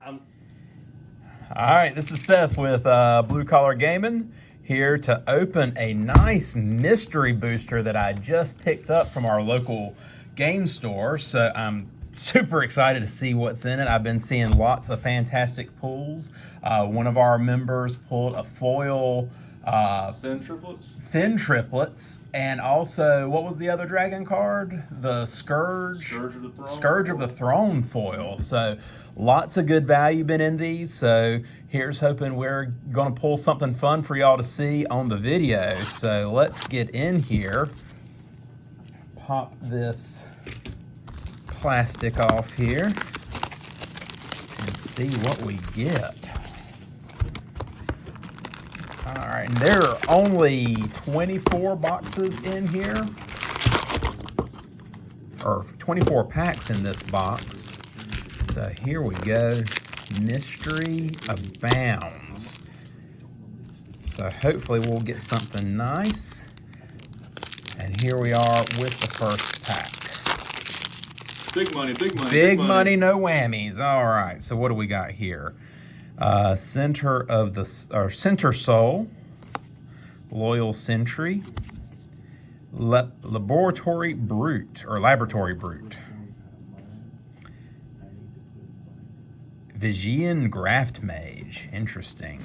All right, this is Seth with Blue Collar Gaming, here to open a nice mystery booster that I just picked up from our local game store. So I'm super excited to see what's in it. I've been seeing lots of fantastic pulls. One of our members pulled a foil Sin Triplets, and also, what was the other dragon card? The Scourge of the Throne foil. So lots of good value been in these. So here's hoping we're going to pull something fun for y'all to see on the video. So let's get in here. Pop this plastic off here and see what we get. All right, and there are only 24 boxes in here, or 24 packs in this box. So here we go. Mystery abounds. So hopefully we'll get something nice. And here we are with the first pack. Big money, big money. Big money, no whammies. All right, so what do we got here? Center Soul, Loyal Sentry, Laboratory Brute, Vigian Graft Mage, interesting.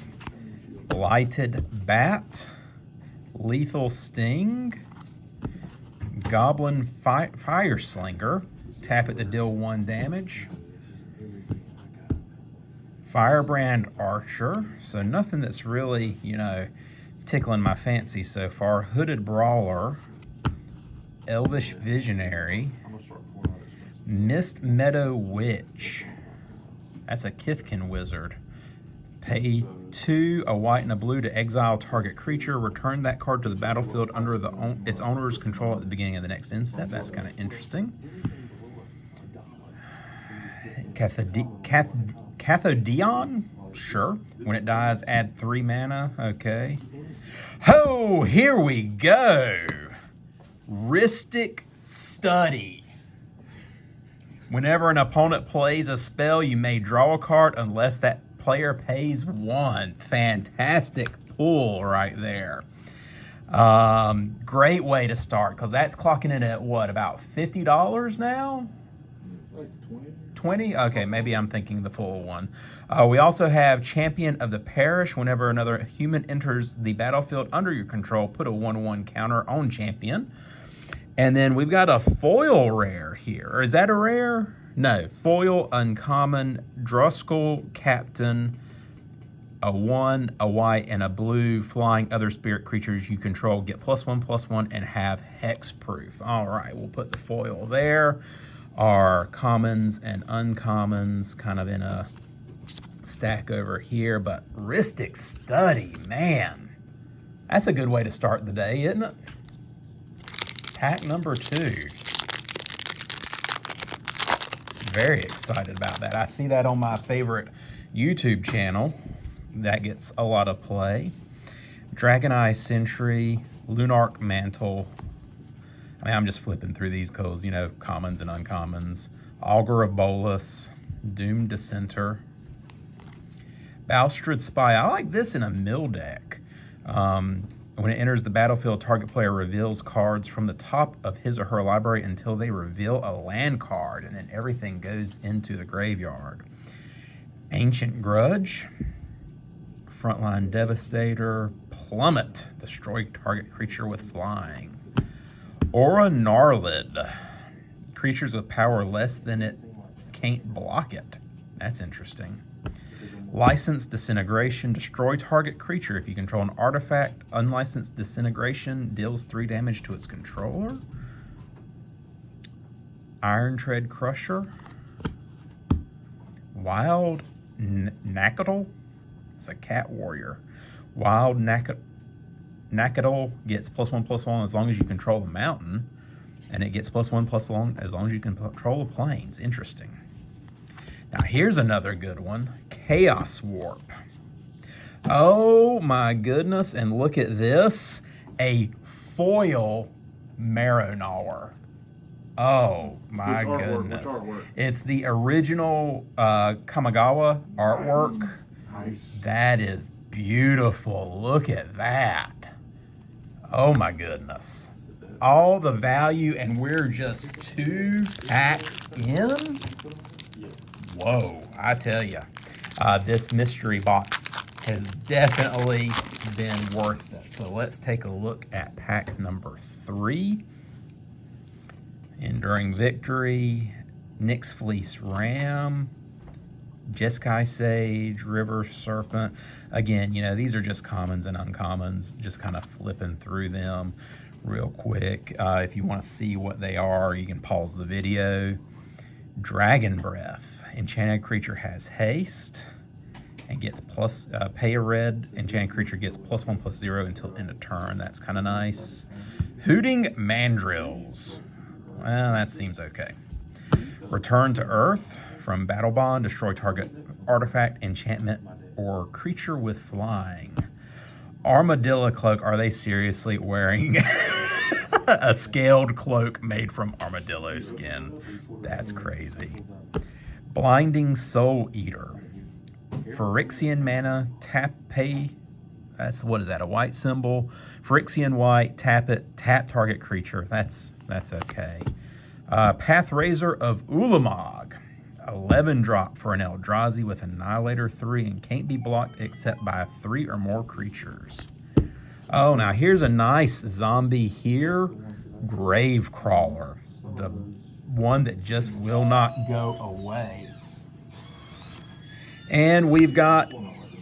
Blighted Bat, Lethal Sting, Goblin Fire Slinger, tap it to deal 1 damage. Firebrand Archer, so nothing that's really, tickling my fancy so far. Hooded Brawler, Elvish Visionary, Mist Meadow Witch. That's a Kithkin wizard. Pay 2, a white and a blue to exile target creature. Return that card to the battlefield under its owner's control at the beginning of the next end step. That's kind of interesting. Cathodion? Sure. When it dies, add 3 mana. Okay. Oh, here we go. Rhystic Study. Whenever an opponent plays a spell, you may draw a card unless that player pays 1. Fantastic pull right there. Great way to start, because that's clocking in at what, about $50 now? It's like 20? Okay, maybe I'm thinking the full one. We also have Champion of the Parish. Whenever another human enters the battlefield under your control, put a 1/1 counter on Champion. And then we've got a foil rare here. Or is that a rare? No. Foil uncommon Druskull Captain. A 1, a white, and a blue. Flying other spirit creatures you control get +1/+1 and have hexproof. All right, we'll put the foil there. Our commons and uncommons kind of in a stack over here, but Rhystic Study, man, that's a good way to start the day, isn't it? Pack number 2. Very excited about that. I see that on my favorite YouTube channel. That gets a lot of play. Dragoneye Sentry, Lunarch Mantle. I mean, I'm just flipping through these because, commons and uncommons. Augur of Bolas, Doomed Dissenter. Balstrad Spy. I like this in a mill deck. When it enters the battlefield, target player reveals cards from the top of his or her library until they reveal a land card, and then everything goes into the graveyard. Ancient Grudge. Frontline Devastator. Plummet. Destroy target creature with flying. Aura Gnarlid. Creatures with power less than it can't block it. That's interesting. Licensed Disintegration. Destroy target creature. If you control an artifact, unlicensed Disintegration deals 3 damage to its controller. Iron Tread Crusher. Wild Nacatl. It's a cat warrior. Wild Nacatl gets +1/+1 as long as you control the mountain, and it gets +1/+1 as long as you can control the plains. Interesting. Now here's another good one. Chaos Warp. Oh my goodness, and look at this. A foil Marrow Gnawer. Oh my Which goodness. artwork? It's the original Kamigawa artwork. Nice. That is beautiful. Look at that. Oh my goodness. All the value, and we're just 2 packs in. Whoa, I tell you, this mystery box has definitely been worth it. So let's take a look at pack number 3. Enduring Victory, Nyx Fleece Ram, Jeskai Sage, River Serpent. Again, you know, these are just commons and uncommons, just kind of flipping through them real quick. If you want to see what they are, you can pause the video. Dragon Breath. Enchanted creature has haste and gets plus, pay a red. Enchanted creature gets +1/+0 until end of turn. That's kind of nice. Hooting Mandrills. Well, that seems okay. Return to Earth. From Battle Bond, destroy target artifact, enchantment, or creature with flying. Armadillo Cloak. Are they seriously wearing a scaled cloak made from armadillo skin? That's crazy. Blinding Soul Eater. Phyrexian mana, pay. That's, what is that, a white symbol? Phyrexian white, tap it, tap target creature. That's okay. Pathraiser of Ulamog. 11 drop for an Eldrazi with Annihilator 3 and can't be blocked except by 3 or more creatures. Oh, now here's a nice zombie here. Gravecrawler. The one that just will not go away. And we've got,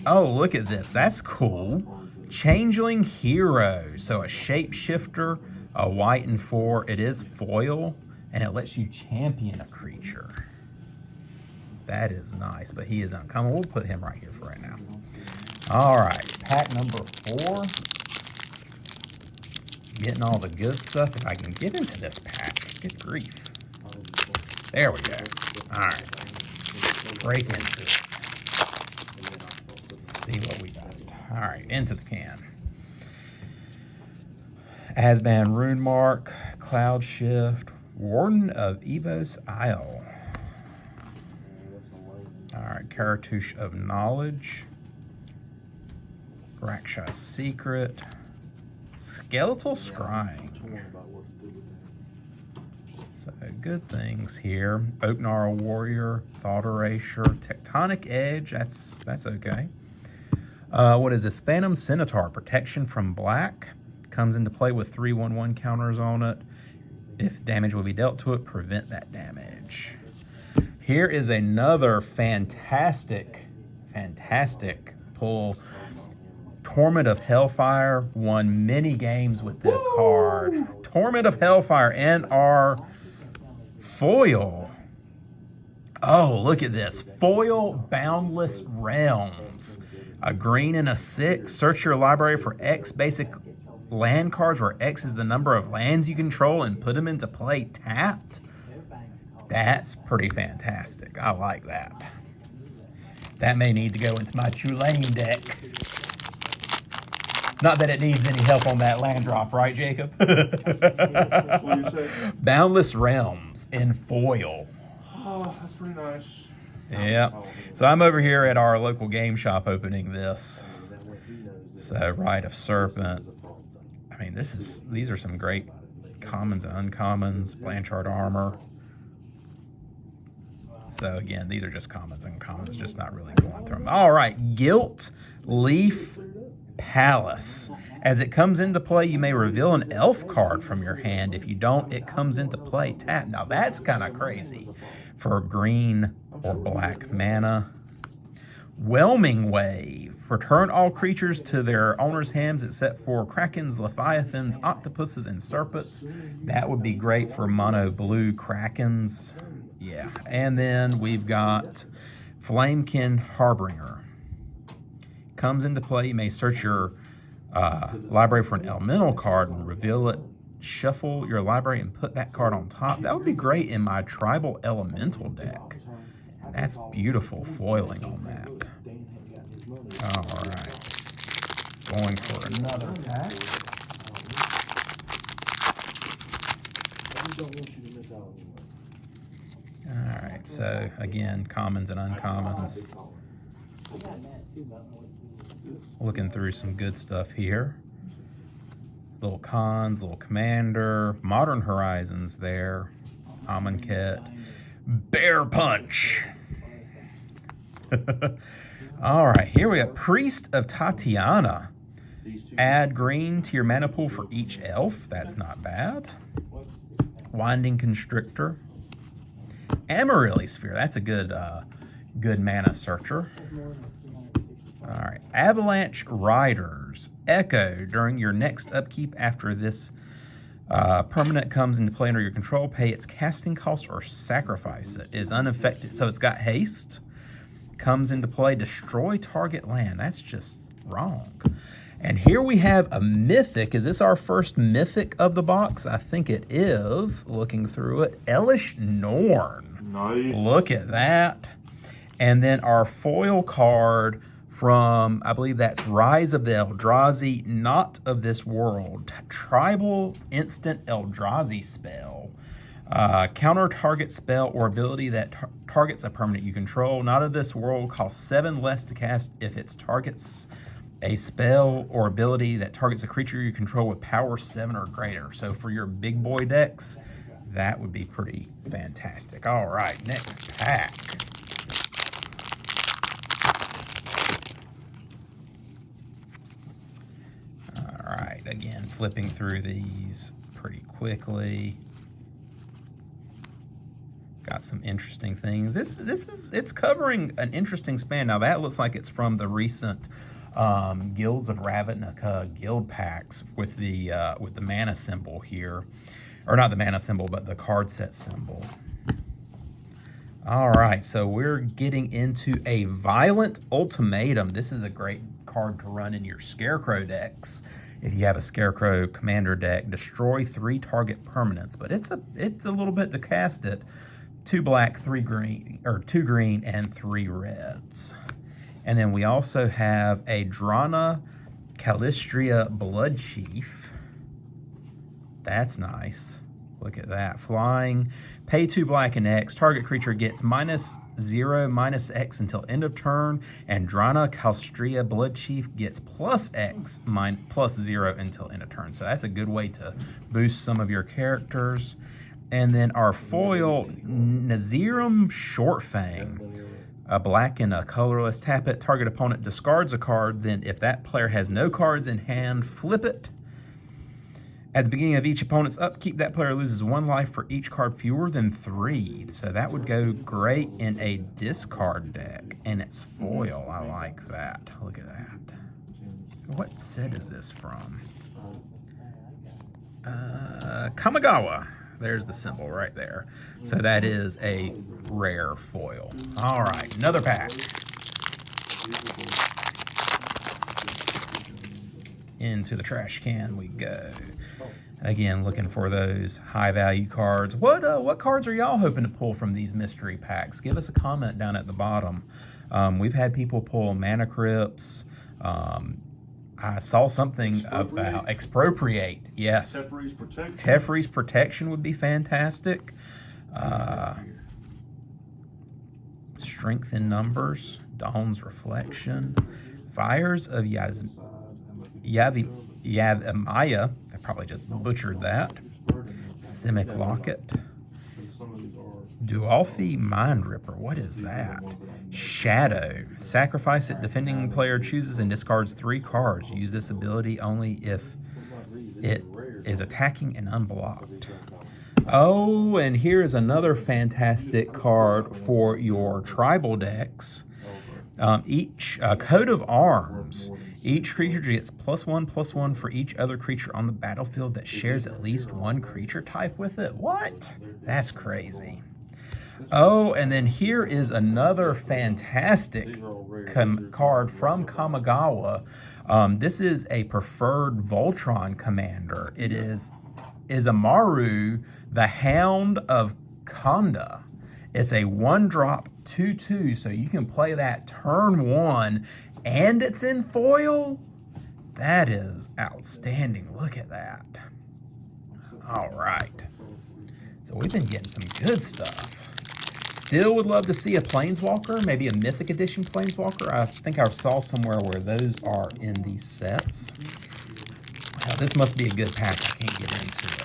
oh, look at this. That's cool. Changeling Hero. So a shapeshifter, a white and 4. It is foil, and it lets you champion a creature. That is nice, but he is uncommon. We'll put him right here for right now. All right, pack number 4. Getting all the good stuff. If I can get into this pack, good grief. There we go. All right, break into it. Let's see what we got. All right, into the can. Azban Runemark, Cloud Shift, Warden of Evos Isle. All right, Cartouche of Knowledge, Rakshas Secret, Skeletal Scrying. So good things here. Oaknara Warrior, Thought Erasure, Tectonic Edge. That's okay. What is this? Phantom Scimitar, protection from black. Comes into play with 3/1/1 counters on it. If damage will be dealt to it, prevent that damage. Here is another fantastic pull. Torment of Hellfire. Won many games with this card. Torment of Hellfire and our foil. Oh, look at this. Foil Boundless Realms. A green and a 6. Search your library for X basic land cards where X is the number of lands you control and put them into play tapped. That's pretty fantastic. I like that. That may need to go into my Tulane deck. Not that it needs any help on that land drop, right, Jacob? What do you say? Boundless Realms in foil. Oh, that's pretty nice. Yeah. So I'm over here at our local game shop opening this. So Rite of Serpent. I mean, these are some great commons and uncommons. Blanchard Armor. So again, these are just commons and uncommons, just not really going through them. All right, Gilt Leaf Palace. As it comes into play, you may reveal an elf card from your hand. If you don't, it comes into play tap. Now that's kind of crazy for green or black mana. Whelming Wave. Return all creatures to their owner's hands except for krakens, leviathans, octopuses, and serpents. That would be great for mono blue krakens. Yeah. And then we've got Flamekin Harbinger. Comes into play, you may search your library for an elemental card and reveal it. Shuffle your library and put that card on top. That would be great in my tribal elemental deck. That's beautiful foiling on that. All right. Going for another pack. right, so again, commons and uncommons. Looking through some good stuff here. Little cons, little commander, Modern Horizons there, Amonkhet, Bear Punch. All right, here we got Priest of Tatiana. Add green to your mana pool for each elf. That's not bad. Winding Constrictor. Amaryllis Sphere. That's a good mana searcher. All right. Avalanche Riders. Echo. During your next upkeep after this permanent comes into play under your control, pay its casting cost or sacrifice it. It is unaffected. So it's got haste. Comes into play, destroy target land. That's just wrong. And here we have a mythic. Is this our first mythic of the box? I think it is, looking through it. Elesh Norn. Nice. Look at that. And then our foil card from, I believe that's Rise of the Eldrazi, Not of This World. Tribal instant Eldrazi spell. Counter target spell or ability that targets a permanent you control. Not of This World costs 7 less to cast if it targets a spell or ability that targets a creature you control with power 7 or greater. So for your big boy decks, that would be pretty fantastic. All right, next pack. All right, again, flipping through these pretty quickly. Got some interesting things. It's covering an interesting span. Now that looks like it's from the recent Guilds of Ravnica guild packs with the mana symbol here, or not the mana symbol, but the card set symbol. All right, so we're getting into a Violent Ultimatum. This is a great card to run in your Scarecrow decks. If you have a Scarecrow commander deck, destroy 3 target permanents, but it's a little bit to cast it. 2 black, 3 green, or 2 green and 3 reds. And then we also have a Drana Calistria Bloodchief. That's nice. Look at that. Flying. Pay 2 black and X. Target creature gets -0/-X until end of turn. And Drana Calistria Bloodchief gets +X, +0 until end of turn. So that's a good way to boost some of your characters. And then our foil, Nazirim Shortfang. A black and a colorless. Tap it. Target opponent discards a card. Then if that player has no cards in hand, flip it. At the beginning of each opponent's upkeep, that player loses 1 life for each card fewer than 3. So that would go great in a discard deck. And it's foil. I like that. Look at that. What set is this from? Kamigawa. There's the symbol right there. So that is a rare foil. All right, another pack. Into the trash can we go. Again, looking for those high value cards. What cards are y'all hoping to pull from these mystery packs? Give us a comment down at the bottom. We've had people pull Mana Crypts. I saw something about Expropriate. Yes. Teferi's Protection. Teferi's Protection would be fantastic. Strength in Numbers. Dawn's Reflection. Fires of Yavimaya. I probably just butchered that. Simic Locket. Dualfy Mind Ripper. What is that? Shadow. Sacrifice it. Defending player chooses and discards 3 cards. Use this ability only if it is attacking and unblocked. Oh, and here is another fantastic card for your tribal decks. Each Coat of Arms. Each creature gets +1/+1 for each other creature on the battlefield that shares at least 1 creature type with it. What? That's crazy. Oh, and then here is another fantastic card from Kamigawa. This is a preferred Voltron commander. It is Amaru, the Hound of Khanda. It's a 1-drop 2/2, so you can play that turn 1, and it's in foil. That is outstanding. Look at that. All right. So we've been getting some good stuff. Still would love to see a Planeswalker, maybe a Mythic Edition Planeswalker. I think I saw somewhere where those are in these sets. Now, this must be a good pack. I can't get into it.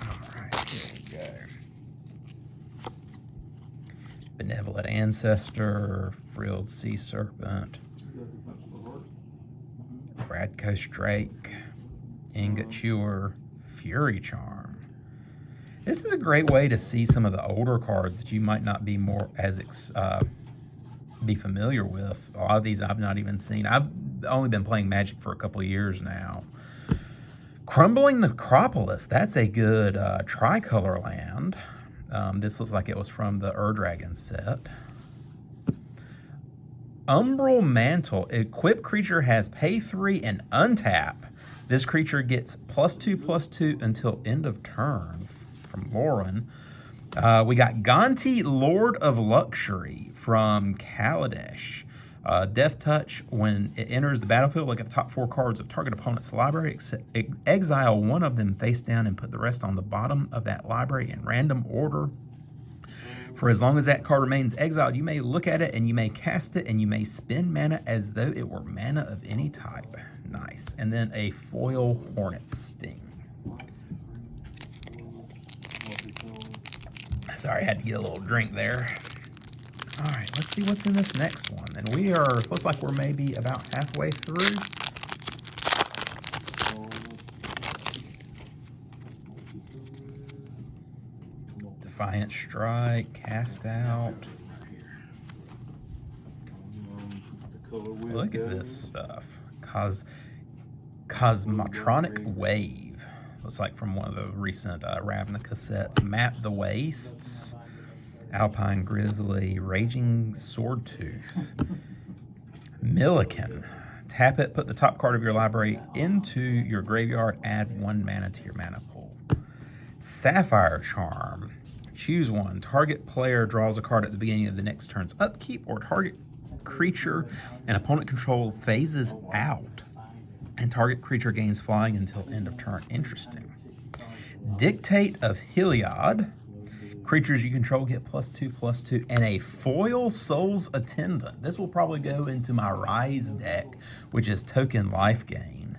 All right, here we go. Benevolent Ancestor, Frilled Sea Serpent, Radcoast Drake, Ingot Chewer, Fury Charm. This is a great way to see some of the older cards that you might not be be familiar with. A lot of these I've not even seen. I've only been playing Magic for a couple of years now. Crumbling Necropolis, that's a good tricolor land. This looks like it was from the Ur-Dragon set. Umbral Mantle. Equipped creature has pay 3 and untap. This creature gets +2/+2 until end of turn from Lauren. We got Gonti, Lord of Luxury from Kaladesh. Death Touch, when it enters the battlefield, look at the top 4 cards of target opponent's library, exile one of them face down and put the rest on the bottom of that library in random order. For as long as that card remains exiled, you may look at it and you may cast it and you may spend mana as though it were mana of any type. Nice. And then a foil Hornet Sting. Sorry, I had to get a little drink there. All right, let's see what's in this next one. And we are, looks like we're maybe about halfway through. Defiant Strike, Cast Out. Look at this stuff. Cosmotronic Wave. Looks like from one of the recent Ravnica sets. Map the Wastes. Alpine Grizzly. Raging Swordtooth. Milliken. Tap it, put the top card of your library into your graveyard, add 1 mana to your mana pool. Sapphire Charm. Choose one. Target player draws a card at the beginning of the next turn's upkeep, or target creature and opponent control phases out, and target creature gains flying until end of turn. Interesting. Dictate of Heliod. Creatures you control get +2/+2, and a foil Soul's Attendant. This will probably go into my Rise deck, which is token life gain.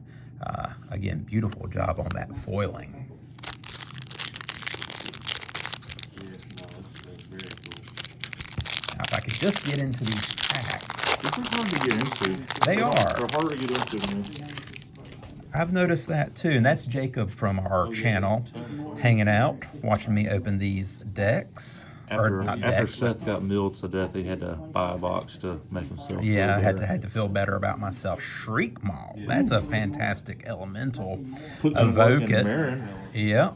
Again, beautiful job on that foiling. Now, if I could just get into these packs. These are hard to get into. They are. They're hard to get into, man. I've noticed that too, and that's Jacob from our channel hanging out, watching me open these decks. After Seth got milled to death, he had to buy a box to make himself Yeah, I feel better. had to feel better about myself. Shriek Maul, that's a fantastic elemental. Put them back Evoke in it. Marin. Yep.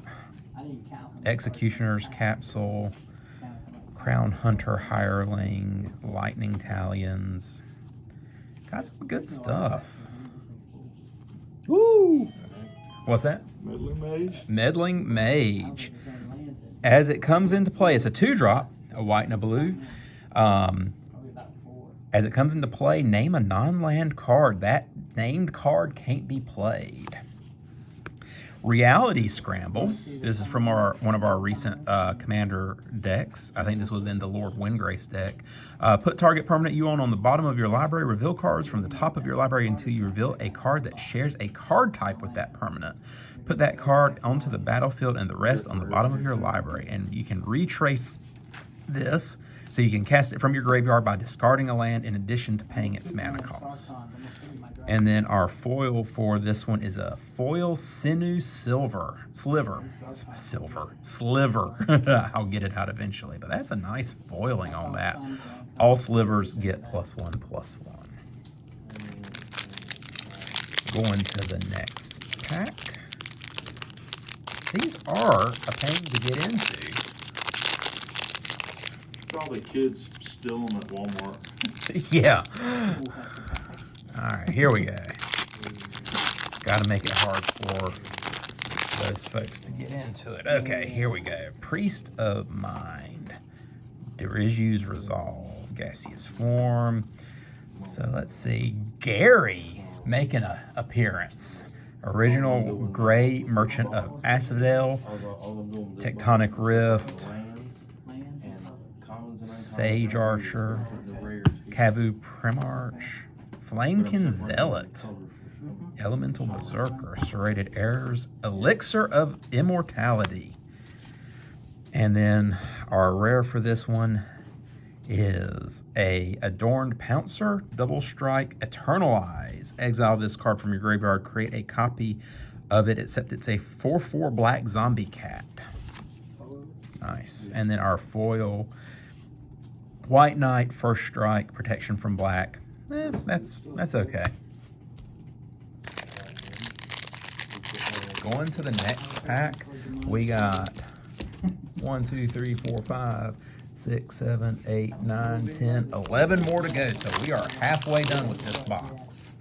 Executioner's Capsule, Crown Hunter Hireling, Lightning Talons. Got some good stuff. Woo! What's that? Meddling Mage. Meddling Mage. As it comes into play, it's a 2-drop, a white and a blue. As it comes into play, name a non-land card. That named card can't be played. Reality Scramble. This is from one of our recent Commander decks. I think this was in the Lord Windgrace deck. Put target permanent you own on the bottom of your library. Reveal cards from the top of your library until you reveal a card that shares a card type with that permanent. Put that card onto the battlefield and the rest on the bottom of your library. And you can retrace this, so you can cast it from your graveyard by discarding a land in addition to paying its mana costs. And then our foil for this one is a foil Sinew Sliver. I'll get it out eventually, but that's a nice foiling on that. All slivers get +1/+1. Going to the next pack. These are a pain to get into. Probably kids steal them at Walmart. Yeah. All right, here we go. Got to make it hard for those folks to get into it. Okay, here we go. Priest of Mind. Diriju's Resolve. Gaseous Form. So let's see. Gary making an appearance. Original Gray Merchant of Asphodel. Tectonic Rift. Sage Archer, Kavu Primarch, Flamekin Zealot, Elemental Berserker, Serrated Errors, Elixir of Immortality. And then our rare for this one is a Adorned Pouncer, Double Strike, Eternalize. Exile this card from your graveyard, create a copy of it, except it's a 4/4 black zombie cat. Nice. And then our foil, White Knight, First Strike, protection from black. That's okay. Going to the next pack, we got 1, 2, 3, 4, 5, 6, 7, 8, 9, 10, 11 more to go. So we are halfway done with this box.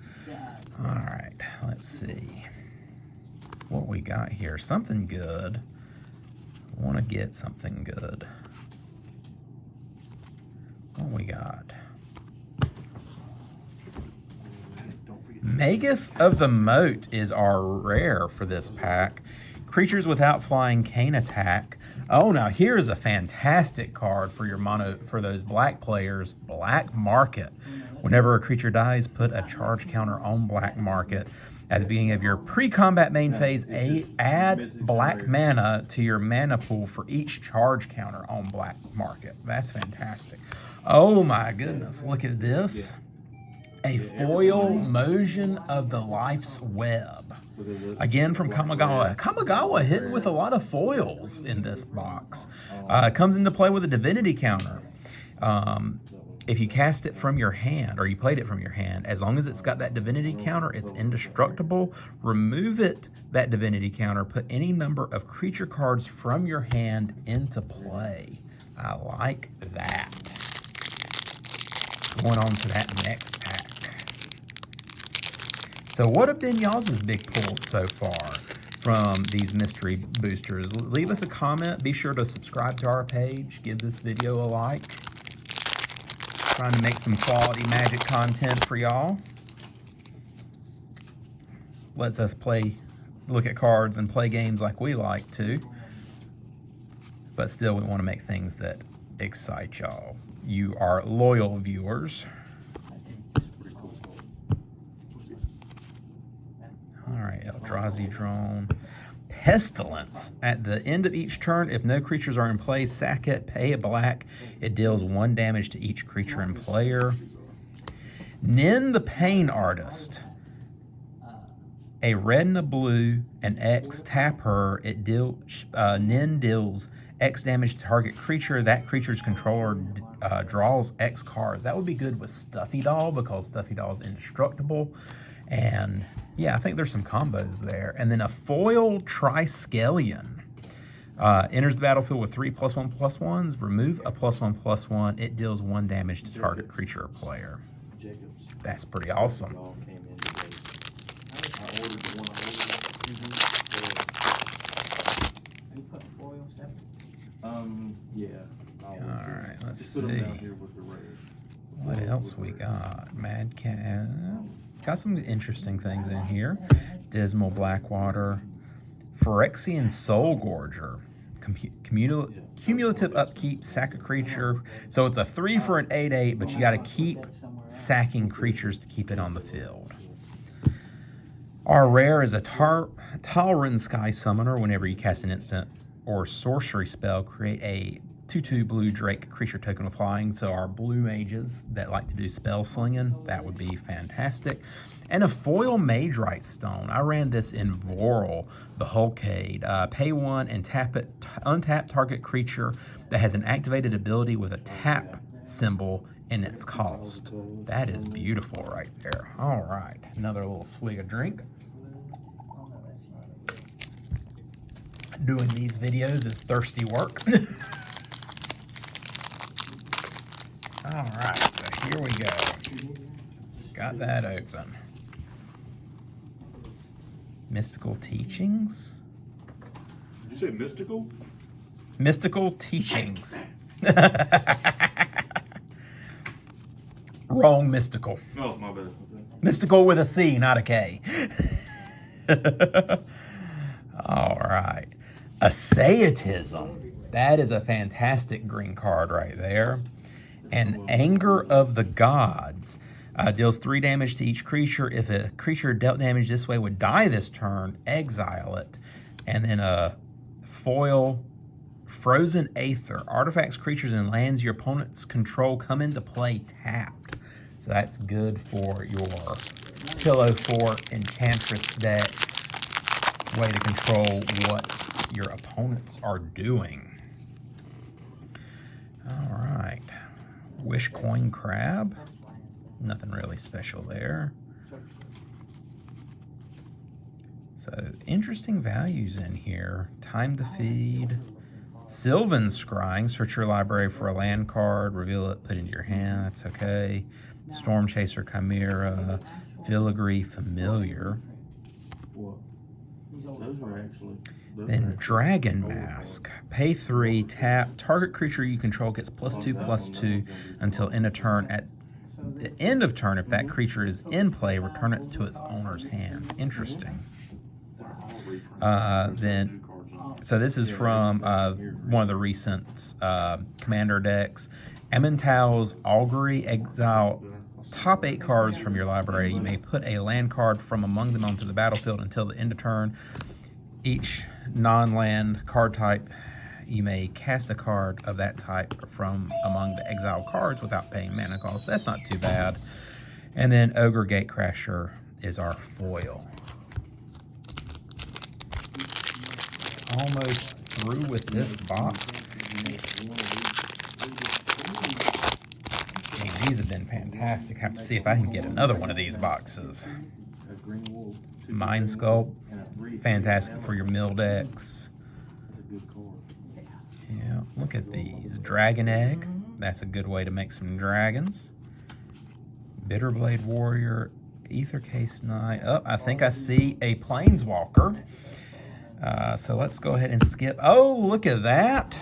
All right, let's see what we got here. Something good. I want to get something good. What we got? Magus of the Moat is our rare for this pack. Creatures without flying can attack. Oh, now here's a fantastic card for your mono, for those black players. Black Market. Whenever a creature dies, put a charge counter on Black Market. At the beginning of your pre-combat main phase, add black mana to your mana pool for each charge counter on Black Market. That's fantastic. Oh my goodness, look at this. A foil Motion of the Life's Web. Again from Kamigawa. Kamigawa hitting with a lot of foils in this box. Comes into play with a divinity counter. If you cast it from your hand, or you played it from your hand, as long as it's got that divinity counter, it's indestructible. Remove it, that divinity counter, put any number of creature cards from your hand into play. I like that. Going on to that next pack. So what have been y'all's big pulls so far from these mystery boosters? Leave us a comment. Be sure to subscribe to our page. Give this video a like. Trying to make some quality Magic content for y'all. Lets us look at cards and play games like we like to. But still, we want to make things that excite y'all. You are loyal viewers. All right, Eldrazi Drone. Pestilence. At the end of each turn, if no creatures are in play, sack it, pay a black. It deals 1 damage to each creature and player. Nin the Pain Artist. A red and a blue, an X, tap her. Nin deals X damage to target creature. That creature's controller draws X cards. That would be good with Stuffy Doll, because Stuffy Doll is indestructible. And yeah, I think there's some combos there. And then a foil Triskelion. Enters the battlefield with 3 +1/+1s. Remove a +1/+1. It deals 1 damage to target creature or player. That's pretty awesome. Yeah. All right, let's see. What else we got? Mad Cat. Got some interesting things in here. Dismal Blackwater. Phyrexian Soul Gorger. Cumulative upkeep, sack a creature. So it's a 3 for an 8/8, but you got to keep sacking creatures to keep it on the field. Our rare is a Talryn Sky Summoner. Whenever you cast an instant or sorcery spell, create a 2/2 blue Drake creature token with flying. So our blue mages that like to do spell slinging, that would be fantastic. And a foil Magerite Stone. I ran this in Vorl, the Hulkade. Pay 1 and tap it. Untap target creature that has an activated ability with a tap symbol in its cost. That is beautiful right there. All right, another little swig of drink. Doing these videos is thirsty work. All right, so here we go. Got that open. Mystical Teachings? Did you say mystical? Mystical Teachings. Wrong mystical. Oh, my bad. Mystical with a C, not a K. All right. Ascetism. That is a fantastic green card right there. And Anger of the Gods. Deals 3 damage to each creature. If a creature dealt damage this way would die this turn, exile it. And then a foil Frozen Aether. Artifacts, creatures, and lands your opponent's control come into play tapped. So that's good for your Pillow Fort Enchantress decks. Way to control what your opponents are doing. All right. Wishcoin Crab. Nothing really special there. So interesting values in here. Time to Feed. Sylvan Scrying. Search your library for a land card. Reveal it. Put it into your hand. That's okay. Storm Chaser Chimera. Filigree Familiar. Those are actually. Then Dragon Mask. Pay 3, tap. Target creature you control gets +2/+2 until end of turn. At the end of turn, if that creature is in play, return it to its owner's hand. Interesting. So this is from one of the recent Commander decks. Emmental's Augury. Exile top 8 cards from your library. You may put a land card from among them onto the battlefield until the end of turn. Each non-land card type, you may cast a card of that type from among the exiled cards without paying mana cost. That's not too bad. And then Ogre Gatecrasher is our foil. Almost through with this box. Dang, these have been fantastic. Have to see if I can get another one of these boxes. Mind Sculpt, fantastic for your mill decks. Yeah, look at these. Dragon Egg, that's a good way to make some dragons. Bitterblade Warrior, Ether Case Knight. Oh, I think I see a Planeswalker. So let's go ahead and skip. Oh, look at that.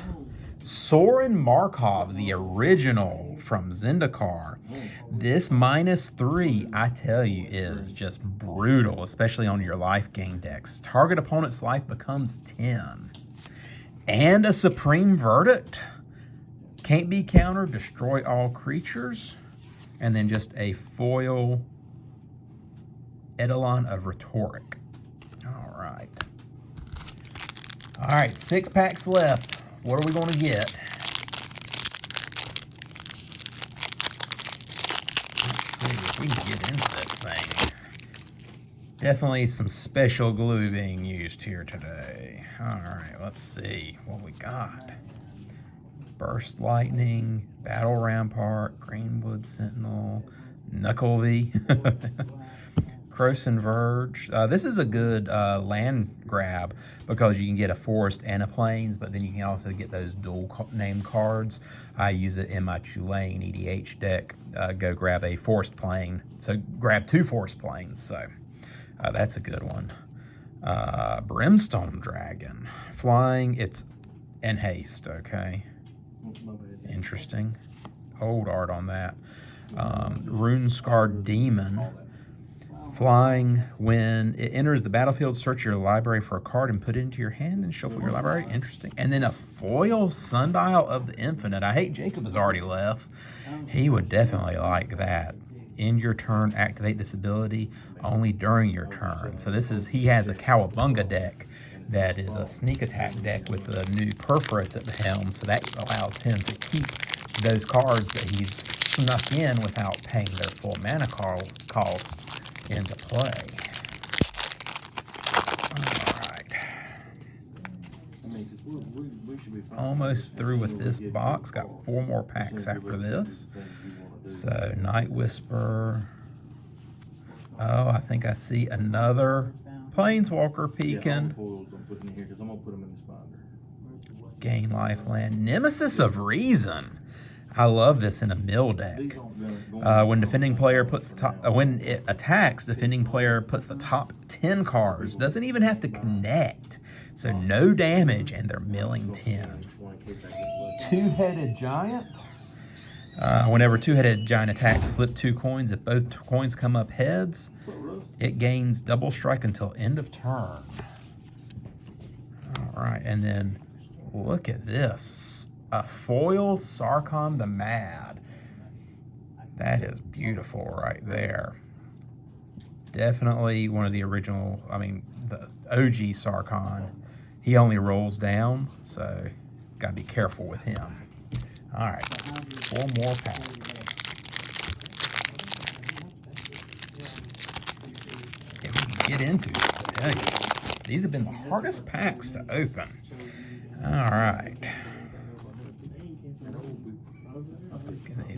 Sorin Markov, the original from Zendikar. This -3, I tell you, is just brutal, especially on your life gain decks. Target opponent's life becomes 10. And a Supreme Verdict. Can't be countered, destroy all creatures. And then just a foil Eidolon of Rhetoric. All right. All right, 6 packs left. What are we going to get? Let's see if we can get into this thing. Definitely some special glue being used here today. All right, let's see what we got. Burst Lightning, Battle Rampart, Greenwood Sentinel, Knucklevy, Croson Verge. This is a good land grab because you can get a forest and a plains, but then you can also get those dual name cards. I use it in my Tulane EDH deck. Go grab a forest plain. So grab 2 forest plains. So that's a good one. Brimstone Dragon. Flying, it's in haste, okay. Interesting. Old art on that. Rune Scarred Demon. Flying, when it enters the battlefield, search your library for a card and put it into your hand and shuffle your library. Interesting. And then a foil Sundial of the Infinite. I hate Jacob has already left. He would definitely like that. End your turn, activate this ability only during your turn. So this is, he has a Cowabunga deck that is a sneak attack deck with the new Purphoros at the helm. So that allows him to keep those cards that he's snuck in without paying their full mana cost into play. All right. Almost through with this box. Got 4 more packs after this. So Night Whisper. Oh, I think I see another Planeswalker peeking. Gain lifeland. Nemesis of Reason. I love this in a mill deck. When defending player puts the top, when it attacks, defending player puts the top 10 cards. Doesn't even have to connect. So no damage, and they're milling 10. Two-headed giant. Whenever two-headed giant attacks, flip 2 coins. If both coins come up heads, it gains double strike until end of turn. All right, and then look at this. A foil Sarkhan the Mad. That is beautiful right there. Definitely one of the original, I mean, the OG Sarkhan. He only rolls down, so got to be careful with him. All right, 4 more packs. If we can get into it, I tell you, these have been the hardest packs to open. All right.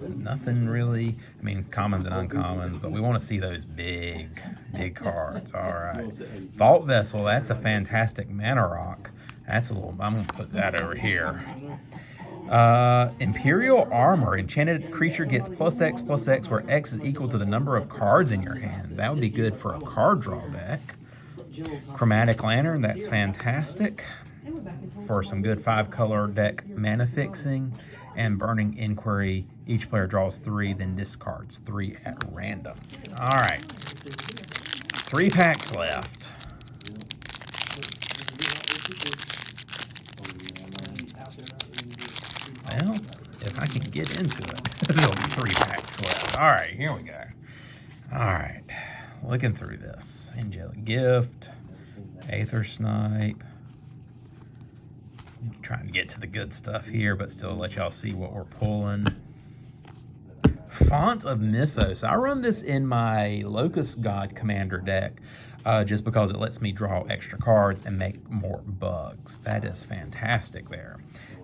Nothing really, I mean, commons and uncommons, but we want to see those big cards. All right. Vault Vessel, that's a fantastic mana rock. That's a little, I'm going to put that over here. Imperial Armor, enchanted creature gets +X/+X, where X is equal to the number of cards in your hand. That would be good for a card draw deck. Chromatic Lantern, that's fantastic for some good 5-color deck mana fixing. And Burning Inquiry, each player draws 3, then discards 3 at random. All right, 3 packs left. Well, if I can get into it, there'll be 3 packs left. All right, here we go. All right, looking through this. Angelic Gift, Aether Snipe. Trying to get to the good stuff here, but still let y'all see what we're pulling. Font of Mythos. I run this in my Locust God Commander deck just because it lets me draw extra cards and make more bugs. That is fantastic there.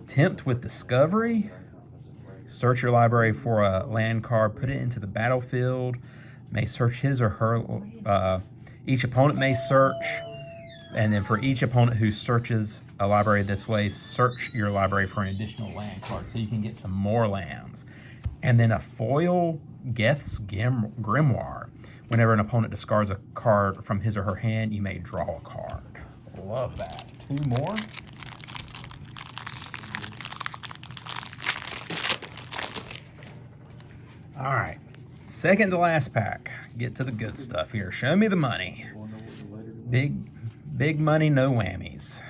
Tempt with Discovery. Search your library for a land card, put it into the battlefield. May search his or her. Each opponent may search. And then for each opponent who searches a library this way, search your library for an additional land card so you can get some more lands. And then a foil Geth's Grimoire. Whenever an opponent discards a card from his or her hand, you may draw a card. Love that. 2 more. All right. Second to last pack. Get to the good stuff here. Show me the money. Big money, no whammies.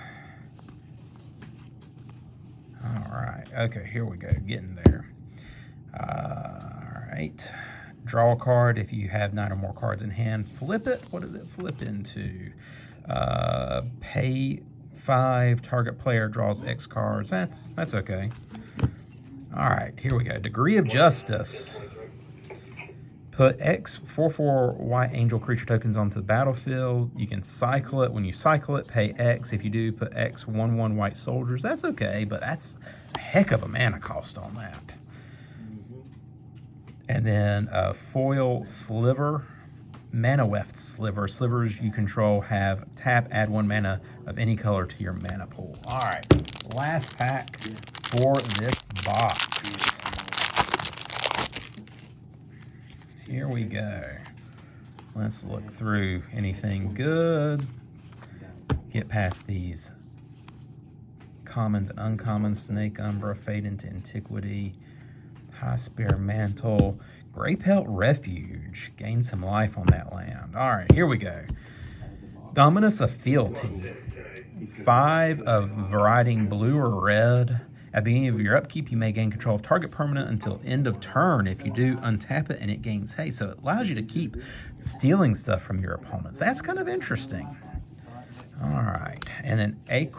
All right. Okay, here we go. Getting there. All right. Draw a card if you have 9 or more cards in hand. Flip it. What does it flip into? Pay 5. Target player draws X cards. That's okay. All right. Here we go. Degree of Justice. Put X 4/4 white angel creature tokens onto the battlefield. You can cycle it. When you cycle it, pay X. If you do, put X 1/1 white soldiers. That's okay, but that's a heck of a mana cost on that. And then foil Sliver, Mana Weft Sliver. Slivers you control have tap, add 1 mana of any color to your mana pool. All right, last pack for this box. Here we go. Let's look through anything good. Get past these commons and uncommons. Snake Umbra, Fade into Antiquity, High Spear Mantle, Greypelt Refuge. Gain some life on that land. All right, here we go. Dominus of Fealty. 5 of variety blue or red. At the beginning of your upkeep, you may gain control of target permanent until end of turn. If you do, untap it and it gains haste. So it allows you to keep stealing stuff from your opponents. That's kind of interesting. All right. And then a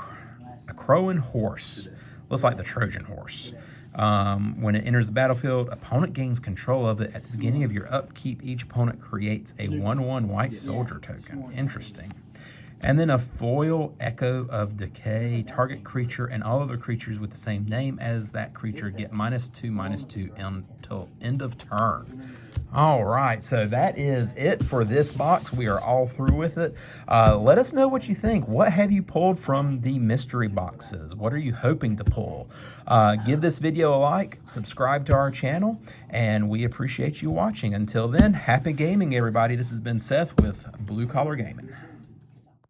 Crowan Horse. Looks like the Trojan horse. When it enters the battlefield, opponent gains control of it. At the beginning of your upkeep, each opponent creates a 1/1 white soldier token. Interesting. And then a foil Echo of Decay. Target creature and all other creatures with the same name as that creature get -2/-2 until end of turn. All right, so that is it for this box. We are all through with it. Let us know what you think. What have you pulled from the mystery boxes? What are you hoping to pull? Give this video a like, subscribe to our channel, and we appreciate you watching. Until then, happy gaming, everybody. This has been Seth with Blue Collar Gaming.